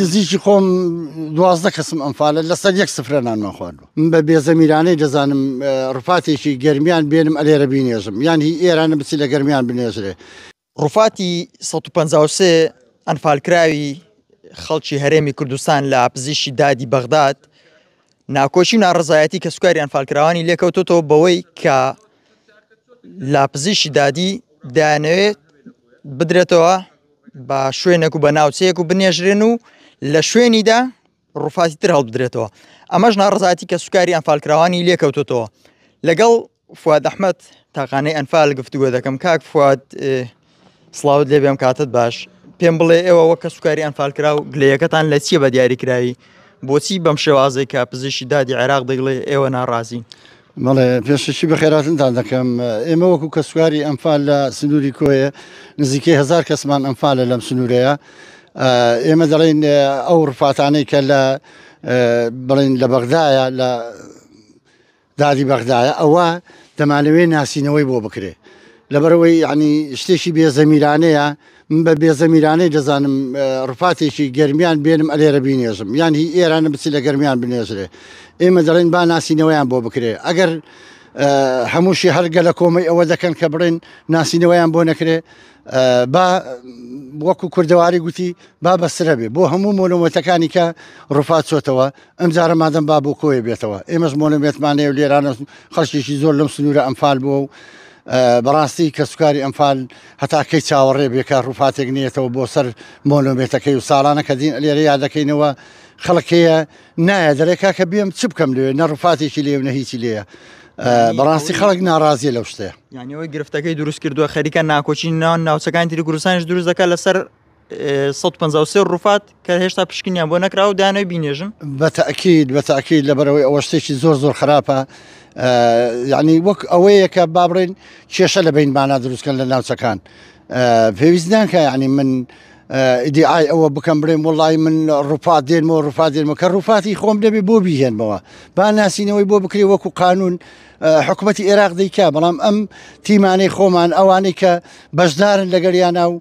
نزیکی خۆم 12 کەسم ئەمفالە لەسەر 1 سفرەنانمان خواردووە من بە بێزەمیرانەی دەزانم ڕفاتێکی گەرمیان بێنم ئەلێرە بینێژم یان هی ئێرانە بچی لە گەرمیان بنێژرێ ڕفاتی 153 ئەنفالکراوی خەڵکی هەرێمی کوردستان لە پزیشکی دادی بەغداد ناکۆچی ناڕزایەتی کە سوکاری ئەنفالکراوانی لێکەوتۆتەوە بەوەی کە لە پزیشکی دادی دەیانەوێت بدرێتەوە بە شوێنێک و بە ناوچەیەک و بنێژرێن و لە شوێنیدا ڕفاتی تر هەڵبدرێتەوە ئەمەش ناڕزایەتی کە سوکاری ئەنفالکراوانی لێکەوتۆتەوە لەگەڵ فواد ئەحمەد تاقانەی ئەنفال گفتوگۆ دەکەم کاک فواد سڵاوت لێ بێم کاتت باش پێم بڵێ ئێوە وەکە سوکاری ئەنفالکراو گلەیەکەتان لە چییە بە دیاریکراوی بۆچی بەم شێوازەی کە پزیشکی دادی عێراق دەگڵێ ئێوە ناڕازین بەڵێ پێششی بە خێراتتان دەکەم ئێمە وەکو کە سوکاری ئەمفال لە سنووری کۆیە نزیکەی 1000 کەسمان ئەمفالە لەم سنوورەیە ئێمە دەڵێن ئەو ڕفاتانەی کە لە بڵێن لە بەغدایە لە دادی بەغدایە ئەوە دەمانەوێت ناسینەوەی بۆ بکرێ لەبەرەوەی یعنی شتێکی بێزەمیرانەیە من بە بێزەمیرانەی دەزانم ڕفاتێکی گەرمیان بێنم ئەلێرە بینێژم یان هی ئێرانە بچی لە گەرمیان بنێژرێ ئێمە دەڵێن با ناسینەوەیان بۆ بکرێ ئەگەر هەمووشی هەرگە لە کۆمەی ئەوە دەکەن کە بڕێن ناسینەوەیان بۆ نەکرێ با وەکو کوردەواری گوتی با بەسرە بێ بۆ هەموو مۆنۆمەتەکانی کە ڕفات چۆتەوە ئەم جارە مادەم با بۆ کۆیە بێتەوە ئێمەش مۆنۆمێتمانەیە و لێرانە خەڵکێکی زۆر لەم سنوورە ئەمفال بووە و بەڕاستی کە سوکاری ئەمفال هەتاکەی چاوەڕێ بێکە ڕووفاتێک نیێتەوە بۆ سەر مۆنۆمێتەکەی و ساڵانە کە دین لێرە یادەکەینەوە خەڵکەیە نایە دەرێکا کە بێم چ بکەم لێ نە ڕووفاتێکی لێ نە هیچی لێە بەڕاستی خەڵک ناڕازیە لەو شتەیە یانیەوەی گرفتەکەی دروست کردووە خەریکە ناکۆچی ناوچەکانی تری کوردستانیش دروست دەکات لەسەر 153 ڕووفات کە هێشتا پشکنیان بۆ نەکراوە و دانەوەی بینێژن بەتەکید لەبەرەوەی ئەوە شتێکی زۆر خراپە یعنی وەک ئەوەیە کە با بڕێن کێشە لە بینبانە دروستکەن لە ناوچەکان پێویست ناکە یعنی من ئیدعای ئەوە بکەم بڵێم وڵی من ڕووفات دێنمەوە ڕووفات دێنمەوە کە ڕووفاتی خۆم دەبێ بۆ بیهێنمەوە با ناسینەوەی بۆ بکرێ وەکو قانون حکوومەتی عێراق دەیکا بەڵام ئەم تیمانەی خۆمان ئەوانەی کە بەشدارن لەگەریانە و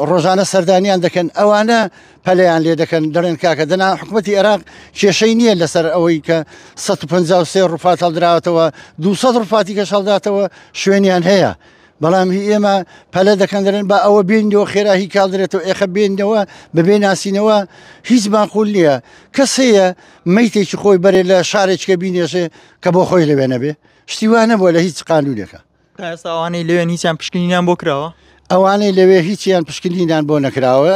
ڕۆژانە سەردانیان دەکەن ئەوانە پەلیان لێ دەکەن دەڵێن کاکە دەنا حکوومەتی عێراق کێشەی نییە لەسەر ئەوەی کە 153 ڕووفات هەڵدراوەتەوە 200 ڕووفاتی کەش هەڵداتەوە شوێنیان هەیە بەڵام هی ئێمە پەلە دەکەن دەرێن بە ئەوە بێنەوە خێرا هی کاڵدرێتەوە ئێخە بێنەوە بەبێ ناسینەوە هیچ باقول نییە کەس هەیە مەیتێکی خۆی بەرێ لە شارێککە بینێژێ کە بۆ خۆی لەوێ نەبێ شتیوانە بۆ لە هیچ قانونێکە ئێستا ئەوانەی لەوێن هیچیان پشکنینیان بۆ کراوە ئەوانەی لەوێ هیچیان پشکنینیان بۆ نەکراوە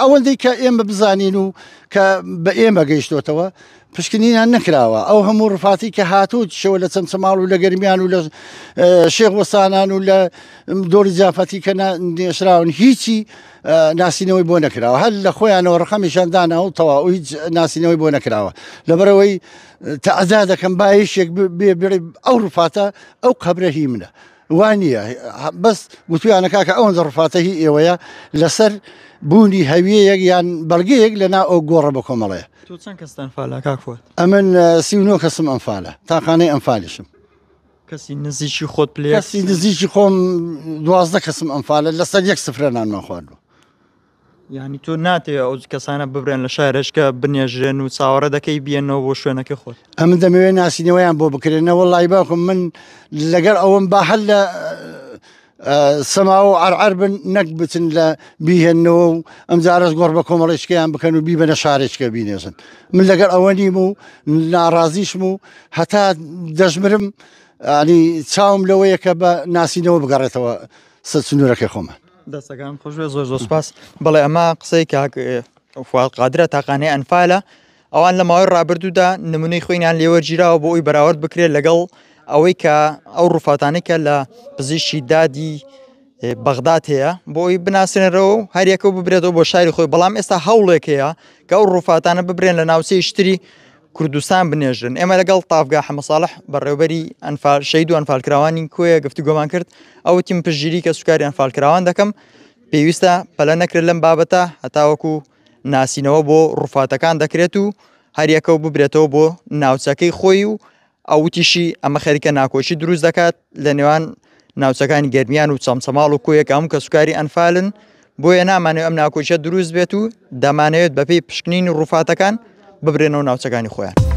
ئەوەندەی کە ئێمە بزانین و کە بە ئێمە گەیشتۆتەوە پشکنینیان نەکراوە ئەو هەموو ڕفاتی کە هاتوو شەوە لە چەمچەماڵ و لە گەرمیان و لە شێخ وەسانان و لە دۆری جافەتی کە نێشراون هیچی ناسینەوەی بۆ نەکراوە هەر لە خۆیانەوە ڕقەمیشان داناوە تەواو هیچ ناسینەوەی بۆ نەکراوە لەبەرەوەی تەعەدا دەکەم با یەکێک بێ ئەو ڕفاتە ئەو قەبرە هی منە وانە بەس گوتویانە کاکە ئەوەندە ڕفاتە هی ئێوەیە لەسەر بوونی هەویەیەک یان بەڵگەیەک لەنا ئەو گۆڕە بە کۆمەڵەیە چەند کەستان فالە کاکفۆت ئەمن 39 کەسم ئەمفالە تاقانەی ئەمفالیشم کەسی نزیکی خۆت پلێ کەسی نزیکی خۆم 12 کەسم ئەمفالە لەسەر 1 سفرەنانمان خواردووە یعنی تۆ ناتێ ئەو کەسانە ببرێن لە شارێشکە بنێژرێن و چاوەڕە دەکەی بێنەوە بۆ شوێنەکە خۆت ئەمن دەمەوێت ناسینەوەیان بۆ بکرێنەوە وڵی باکم من لەگەر ئەوم با هەل لە سەما و عەرعەر بن نەک بچن لە بیهێنەوە و ئەم جارەش گۆڕ بە کۆمەڵێشکیان بکەن و بیبەنە شارێککە بینێژن من لەگەر ئەوە نیم و ناڕازیشم و هەتا دەژمرم ینی چاوم لەوەیە کە بە ناسینەوە بگەڕێتەوە سنوورەکەی خۆمان دەستەکان خۆشوێ زۆر سوپاس بەڵێ ئەمە قسەی کاک فواد قادرە تاقانەی ئەنفالە ئەوان لە ماوەی ڕابردوودا نمونەی خۆیان لێوەرگیراوە بۆ ئەوی بەراورد بکرێت لەگەڵ ئەوەی کە ئەو ڕووفاتانەی کە لە پزیشکی دادی بەغداد هەیە بۆی بناسرێنەوە و هەریەکە ببرێتەوە بۆ شاری خۆی بەڵام ئێستا هەوڵێک هەیە کە ئەو ڕووفاتانە ببرێن لە ناوچەی شتری کوردستان بنێژن ئێمە لەگەڵ تافگا حەمە ساڵح بەڕێوەبەری شەید و ئەنفالکراوانی کۆیە گفتوگۆمان کرد ئەو تیم پشتگیری کە سوکاری ئەنفالکراوان دەکەم پێویستە پەلە نەکرێت لەم بابەتە هەتاوەکو ناسینەوە بۆ ڕووفاتەکان دەکرێت و هەریەکە و ببرێتەوە بۆ ناوچەکەی خۆی و ئەوتیشی ئەمە خەریکە ناکۆچی دروست دەکات لە نێوان ناوچەکانی گەرمیان و چەمچەماڵ و کۆیەک هەموو کە سوکاری ئەنفالن بۆیە نامانێت ئەم ناکۆچیە دروست بێت و دەمانەوێت بەپێی پشکنین ڕووفاتەکان ببرێنەوە ناوچەکانی خۆیان.